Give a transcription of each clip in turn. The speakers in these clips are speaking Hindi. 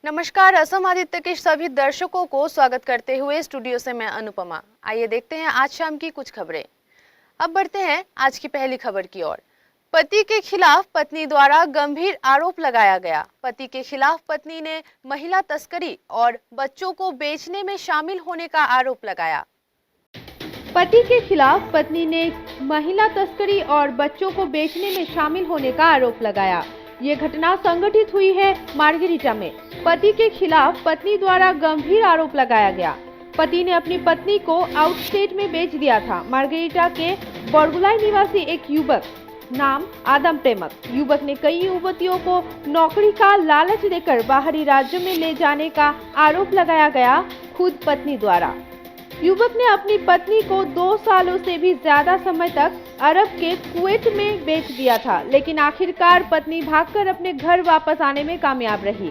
नमस्कार। असम आदित्य के सभी दर्शकों को स्वागत करते हुए स्टूडियो से मैं अनुपमा। आइए देखते हैं आज शाम की कुछ खबरें। अब बढ़ते हैं आज की पहली खबर की ओर। पति के खिलाफ पत्नी द्वारा गंभीर आरोप लगाया गया। पति के खिलाफ पत्नी ने महिला तस्करी और बच्चों को बेचने में शामिल होने का आरोप लगाया। पति के खिलाफ पत्नी ने महिला तस्करी और बच्चों को बेचने में शामिल होने का आरोप लगाया। ये घटना संघटित हुई है मार्गेरिटा में। पति के खिलाफ पत्नी द्वारा गंभीर आरोप लगाया गया। पति ने अपनी पत्नी को आउटस्टेट में बेच दिया था। मार्गेरिटा के बरगुलाई निवासी एक युवक नाम आदम प्रेमक युवक ने कई युवतियों को नौकरी का लालच देकर बाहरी राज्यों में ले जाने का आरोप लगाया गया। खुद पत्नी द्वारा युवक ने अपनी पत्नी को 2 सालों से भी ज्यादा समय तक अरब के कुवैत में बेच दिया था, लेकिन आखिरकार पत्नी भागकर अपने घर वापस आने में कामयाब रही।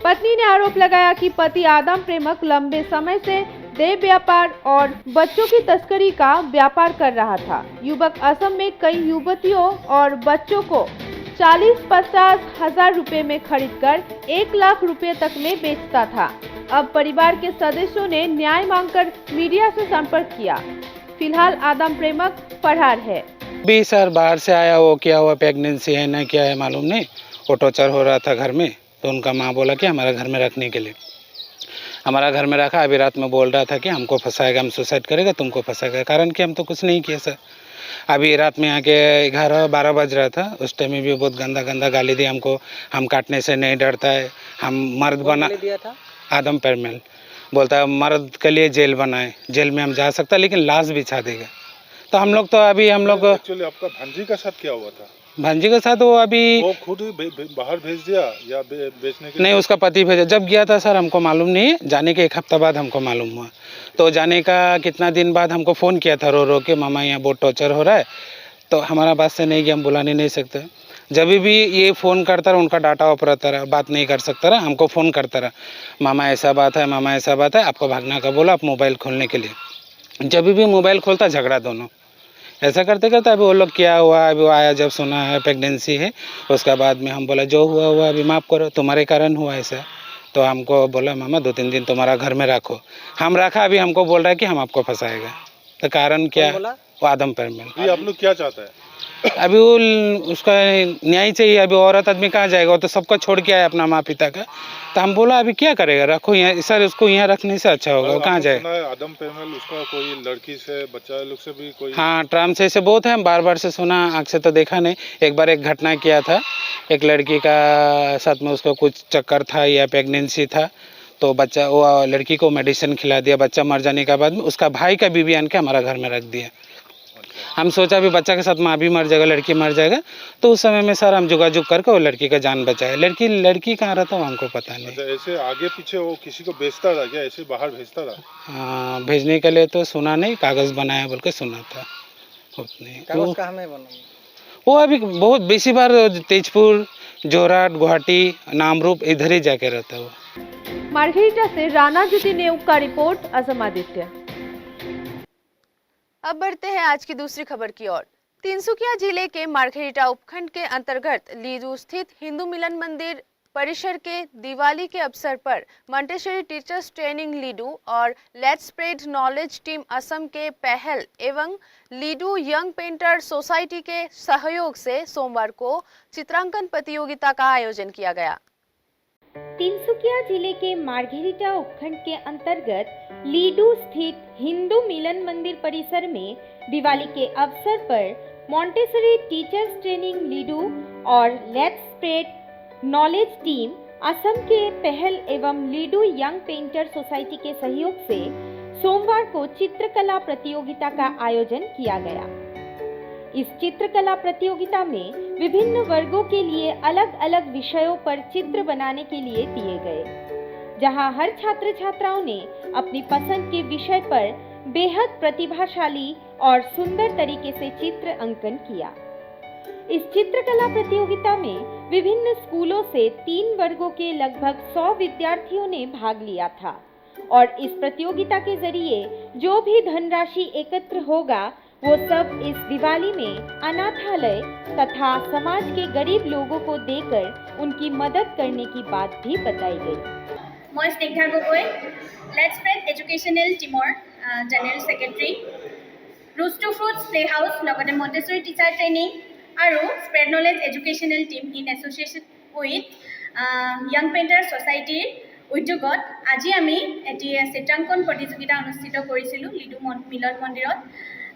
पत्नी ने आरोप लगाया कि पति आदम प्रेमक लंबे समय से देह व्यापार और बच्चों की तस्करी का व्यापार कर रहा था। युवक असम में कई युवतियों और बच्चों को 40-50 हजार रुपए में खरीदकर 1 लाख रुपए तक में बेचता था। अब परिवार के सदस्यों ने न्याय मांगकर मीडिया से संपर्क किया। फिलहाल आदम प्रेमक फरार है। भी सर बाहर से आया, वो क्या हुआ, प्रेगनेंसी है ना क्या है मालूम नहीं, वो टॉर्चर हो रहा था घर में, तो उनका माँ बोला कि हमारा घर में रखने के लिए हमारा घर में रखा। अभी रात में बोल रहा था कि हमको फंसाएगा, हम सुसाइड करेगा, तुमको फंसाएगा, कारण कि हम तो कुछ नहीं किए सर। अभी रात में आके 11-12 बज रहा था, उस टाइम में भी बहुत गंदा गंदा गाली दी हमको। हम काटने से नहीं डरता है, हम मर्द बना दिया था। आदम पेरमेल बोलता है मर्द के लिए जेल बनाए, जेल में हम जा सकता लेकिन लाश बिछा देगा। तो हम लोग तो अभी हम लोग एक्चुअली आपका भांजी का साथ क्या हुआ था? भांजी के साथ वो अभी वो खुद बाहर भेज दिया या बेचने के नहीं, उसका पति भेजा। जब गया था सर हमको मालूम नहीं, जाने के 1 हफ्ता बाद हमको मालूम हुआ। तो जाने का कितना दिन बाद हमको फ़ोन किया था रो रो के, मामा यहाँ बहुत टॉर्चर हो रहा है। तो हमारा बात से नहीं गया, हम बुलाने नहीं सकते। जब भी ये फ़ोन करता रहा, उनका डाटा ऑपरेटर रहा, बात नहीं कर सकता रहा, हमको फ़ोन करता रहा, मामा ऐसा बात है, मामा ऐसा बात है, आपको भागना का बोला, आप मोबाइल खोलने के लिए। जब भी मोबाइल खोलता झगड़ा दोनों, ऐसा करते करते अभी वो लोग क्या हुआ, अभी वो आया जब सुना है प्रेगनेंसी है, उसका बाद में हम बोला जो हुआ हुआ अभी माफ़ करो, तुम्हारे कारण हुआ ऐसा। तो हमको बोला मामा 2-3 दिन तुम्हारा घर में रखो। हम रखा, अभी हमको बोल रहा है कि हम आपको फंसाएगा। तो कारण क्या? वो आदम पेरमेल। ये आप लोग क्या चाहते हैं? अभी वो उसका न्याय चाहिए। अभी औरत आदमी कहाँ जाएगा, वो तो सबको छोड़ के आया अपना माँ पिता का। तो हम बोला अभी क्या करेगा, रखो यहाँ सर, उसको यहाँ रखने से अच्छा होगा, वो कहाँ जाए। आदम पेरमेल उसका कोई लड़की से बच्चा लोग से भी कोई? हाँ, ट्राम से ऐसे बहुत है, हम बार बार से सुना, आँख से तो देखा नहीं। एक बार एक घटना किया था, एक लड़की का साथ में उसका कुछ चक्कर था या प्रेगनेंसी था, तो बच्चा वो लड़की को मेडिसिन खिला दिया, बच्चा मर जाने के बाद में उसका भाई का बीवी आन के हमारा घर में रख दिया। हम सोचा भी बच्चा के साथ माँ भी मर जाएगा, लड़की मर जाएगा। तो उस समय में सर हम जुगाजुग करके वो लड़की का जान बचाया। लड़की कहाँ रहता वो हमको पता नहीं। अच्छा, ऐसे आगे पीछे वो किसी को बेचता था क्या, ऐसे बाहर भेजता था? हाँ, भेजने के लिए तो सुना नहीं, कागज़ बनाया बोल के सुना था। कागज कहाँ में बना? वो अभी बहुत बेसी बार तेजपुर, जोरहाट, गुवाहाटी, नामरूप इधर ही जाके रहता है वो। मार्गेरिटा से राणा ज्योति नेउग का रिपोर्ट, असम आदित्य। अब बढ़ते हैं आज की दूसरी खबर की ओर। तिनसुकिया जिले के मार्गेरिटा उपखंड के अंतर्गत लीडू स्थित हिंदू मिलन मंदिर परिसर के दिवाली के अवसर पर मॉन्टेसरी टीचर्स ट्रेनिंग लीडू और let's spread knowledge team Assam के पहल एवं लीडू यंग पेंटर सोसाइटी के सहयोग से सोमवार को चित्रांकन प्रतियोगिता का आयोजन किया गया। तिनसुकिया जिले के मार्गेरिटा उपखंड के अंतर्गत लीडू स्थित हिंदू मिलन मंदिर परिसर में दिवाली के अवसर पर मॉन्टेसरी टीचर्स ट्रेनिंग लीडू और let's spread knowledge team Assam के पहल एवं लीडू यंग पेंटर सोसाइटी के सहयोग से सोमवार को चित्रकला प्रतियोगिता का आयोजन किया गया। इस चित्रकला प्रतियोगिता में विभिन्न वर्गों के लिए अलग अलग विषयों पर चित्र बनाने के लिए दिए गए, जहां हर छात्र छात्राओं ने अपनी पसंद के विषय पर बेहद प्रतिभाशाली और सुंदर तरीके से चित्र अंकन किया। इस चित्रकला प्रतियोगिता में विभिन्न स्कूलों से 3 वर्गों के लगभग 100 विद्यार्थियों ने भाग लिया था और इस प्रतियोगिता के जरिए जो भी धनराशि एकत्र होगा वो सब इस दिवाली में अनाथालय तथा समाज के गरीब लोगों को देकर उनकी मदद करने की बात भी बताई गई। মই Snigdha Gogoi let's spread educational টিমৰ general secretary roots to fruits play house লগতে মণ্টেছৰী টিচাৰ ট্ৰেইনিং আৰু spread knowledge educational team in association with young painter ছ'চাইটিৰ উদ্যোগত আজি আমি এটি চিত্ৰাংকন প্ৰতিযোগিতা অনুষ্ঠিত কৰিছিলোঁ লিডু মিলন মন্দিৰত।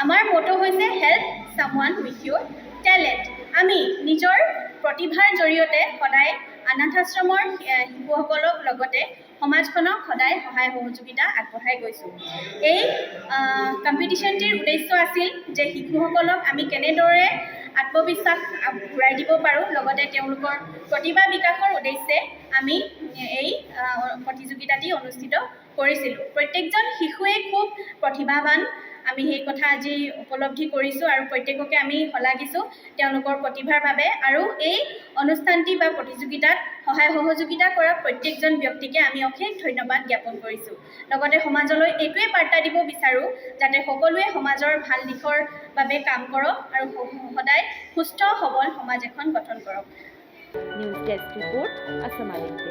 আমাৰ মটো হৈছে হেল্প ছামৱান উইথ ইউৰ টেলেণ্ট। আমি নিজৰ প্ৰতিভাৰ জৰিয়তে সদায় অনাথাশ্ৰমৰ শিশুসকলক লগতে সমাজখনক সদায় সহায় সহযোগিতা আগবঢ়াই গৈছোঁ। এই কম্পিটিশ্যনটিৰ উদ্দেশ্য আছিল যে শিশুসকলক আমি কেনেদৰে আত্মবিশ্বাস ঘূৰাই দিব পাৰোঁ, লগতে তেওঁলোকৰ প্ৰতিভা বিকাশৰ উদ্দেশ্যে আমি এই প্ৰতিযোগিতাটি অনুষ্ঠিত কৰিছিলোঁ। প্ৰত্যেকজন শিশুৱেই খুব প্ৰতিভাৱান, আমি সেই কথা আজি উপলব্ধি কৰিছোঁ আৰু প্ৰত্যেককে আমি শলাগিছোঁ তেওঁলোকৰ প্ৰতিভাৰ বাবে। আৰু এই অনুষ্ঠানটি বা প্ৰতিযোগিতাত সহায় সহযোগিতা কৰা প্ৰত্যেকজন ব্যক্তিকে আমি অশেষ ধন্যবাদ জ্ঞাপন কৰিছোঁ। লগতে সমাজলৈ এইটোৱে বাৰ্তা দিব বিচাৰোঁ যাতে সকলোৱে সমাজৰ ভাল দিশৰ বাবে কাম কৰক আৰু সদায় সুস্থ সবল সমাজ এখন গঠন কৰক। News desk report Assam Aditya.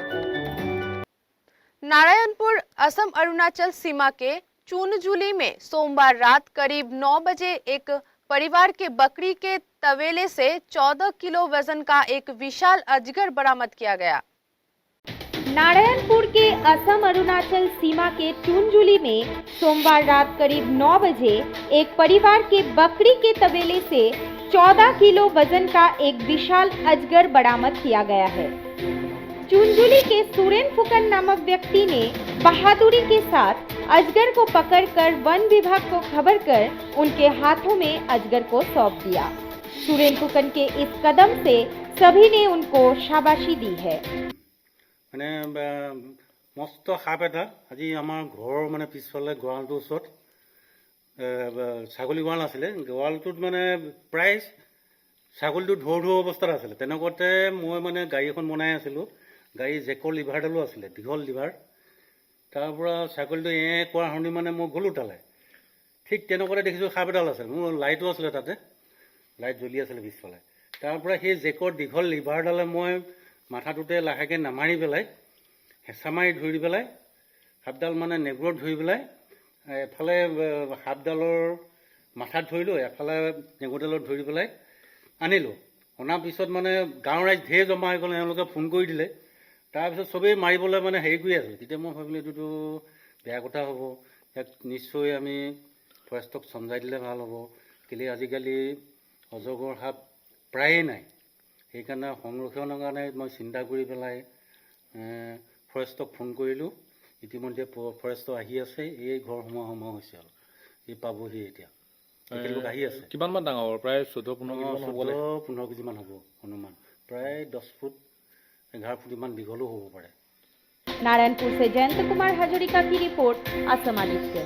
Narayanpur Assam Arunachal सीमा के चूनजूली में सोमवार रात करीब 9 बजे एक परिवार के बकरी के तवेले से 14 किलो वजन का एक विशाल अजगर बरामद किया गया। नारायणपुर के असम अरुणाचल सीमा के चूनजूली में सोमवार रात करीब 9 बजे एक परिवार के बकरी के तवेले से 14 किलो वजन का एक विशाल अजगर बरामद किया गया है। चूनजूली के सुरेन फुकन नामक व्यक्ति ने बहादुरी के साथ अजगर को पकड़कर वन विभाग को खबर कर उनके हाथों में अजगर को सौंप दिया। सुरेन फुकन के इस कदम से सभी ने उनको शाबाशी दी है। মানে মস্ত সাপ এটা আজি আমাৰ ঘৰৰ মানে পিছফালে গঁৰালটোৰ ওচৰত ছাগলী গঁৰাল আছিলে। গঁৰালটোত মানে প্ৰায় ছাগলীটো ঢৌ ঢৌ অৱস্থাত আছিলে। তেনেকুৱাতে মই মানে গাড়ী এখন বনাই আছিলোঁ। গাড়ী জেকৰ লিভাৰডালো আছিলে, দীঘল লিভাৰ। তাৰ পৰা ছাগলীটো কৰা শুনি মানে মই গ'লোঁ তালৈ। ঠিক তেনেকুৱাতে দেখিছোঁ সাপ এডাল আছে, মোৰ লাইটো আছিলে তাতে, লাইট জ্বলি আছিলে পিছফালে। তাৰ পৰা সেই জেকৰ দীঘল লিভাৰডালে মই মাথাটোতে লাহেকৈ নামাৰি পেলাই হেঁচা মাৰি ধৰি পেলাই সাপডাল মানে নেগুৰত ধৰি পেলাই এফালে সাপডালৰ মাথাত ধৰিলোঁ, এফালে নেগুৰডালত ধৰি পেলাই আনিলোঁ। অনাৰ পিছত মানে গাঁৱৰ ৰাইজ ঢেৰ জমা হৈ গ'ল, এওঁলোকে ফোন কৰি দিলে। তাৰপিছত চবেই মাৰিবলৈ মানে হেৰি কৰি আছোঁ। তেতিয়া মই ভাবিলোঁ এইটোতো বেয়া কথা হ'ব, ইয়াক নিশ্চয় আমি ফৰেষ্টক চমজাই দিলে ভাল হ'ব। কেলৈ আজিকালি অজগৰ সাপ প্ৰায়ে নাই, সেইকাৰণে সংৰক্ষণৰ কাৰণে মই চিন্তা কৰি পেলাই ফৰেষ্টক ফোন কৰিলোঁ। ইতিমধ্যে ফৰেষ্ট আহি আছে, এই ঘৰ সোমাওঁ সোমাওঁ হৈছে আৰু এই পাবহি এতিয়া। তেখেতলোক আহি আছে। কিমানমান ডাঙৰ হ'ব? প্ৰায় 14-15 কেজিমান হ'ব অনুমান, প্ৰায় 10 ফুট 11 ফুট ইমান দীঘলো হ'ব পাৰে। नारायणपुर से जयंत कुमार हजरिका की रिपोर्ट असम आदित्य।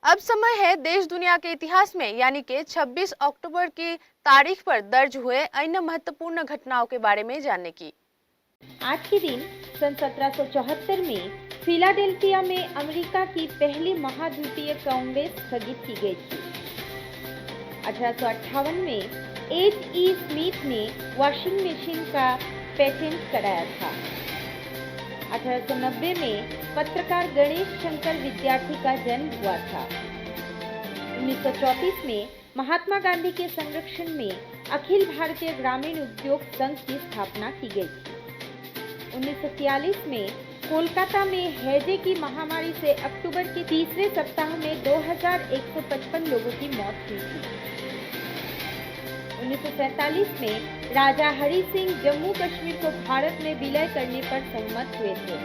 अब समय है देश दुनिया के इतिहास में यानी कि 26 अक्टूबर की तारीख पर दर्ज हुए अन्य महत्वपूर्ण घटनाओं के बारे में जानने की। आज के दिन सन 1774 में फिलाडेल्फिया में अमेरिका की पहली महाद्वीपीय कांग्रेस स्थगित की गई थी। 1858 में H.E. स्मिथ ने वॉशिंग मशीन का पेटेंट कराया था। 1890 में पत्रकार गणेश शंकर विद्यार्थी का जन्म हुआ था। 1934 में महात्मा गांधी के संरक्षण में अखिल भारतीय ग्रामीण उद्योग संघ की स्थापना की गई थी। 1943 में कोलकाता में हैजे की महामारी से अक्टूबर के तीसरे सप्ताह में 2155 लोगों की मौत हुई थी। 1947 में राजा हरि सिंह जम्मू कश्मीर को भारत में विलय करने पर सहमत हुए थे।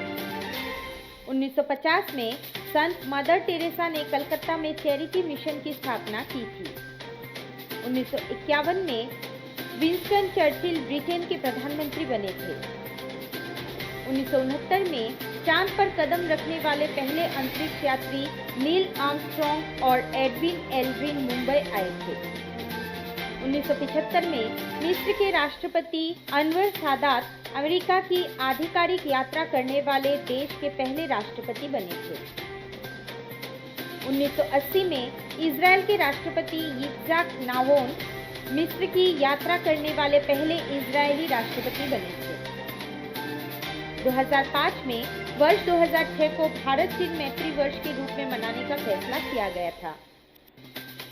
1950 में संत मदर टेरेसा ने कलकत्ता में चैरिटी मिशन की स्थापना की थी। 1951 में विंस्टन चर्चिल ब्रिटेन के प्रधानमंत्री बने थे। 1969 में चांद पर कदम रखने वाले पहले अंतरिक्ष यात्री नील आर्मस्ट्रॉन्ग और एडविन एल्ड्रिन मुंबई आए थे। 1975 में मिस्र के राष्ट्रपति अनवर सादात अमेरिका की आधिकारिक यात्रा करने वाले देश के पहले राष्ट्रपति बने थे। 1980 में इजराइल के राष्ट्रपति यित्ज़हाक नावोन मिस्र की यात्रा करने वाले पहले इजरायली राष्ट्रपति बने थे। 2005 में वर्ष 2006 को भारत चीन मैत्री वर्ष के रूप में मनाने का फैसला किया गया था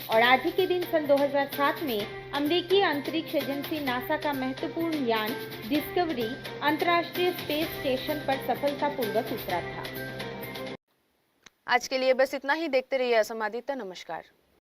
और आज ही के दिन सन 2007 में अमेरिकी अंतरिक्ष एजेंसी नासा का महत्वपूर्ण यान डिस्कवरी अंतर्राष्ट्रीय स्पेस स्टेशन पर सफलतापूर्वक उतरा था। आज के लिए बस इतना ही। देखते रहिए असम आदित्य। नमस्कार।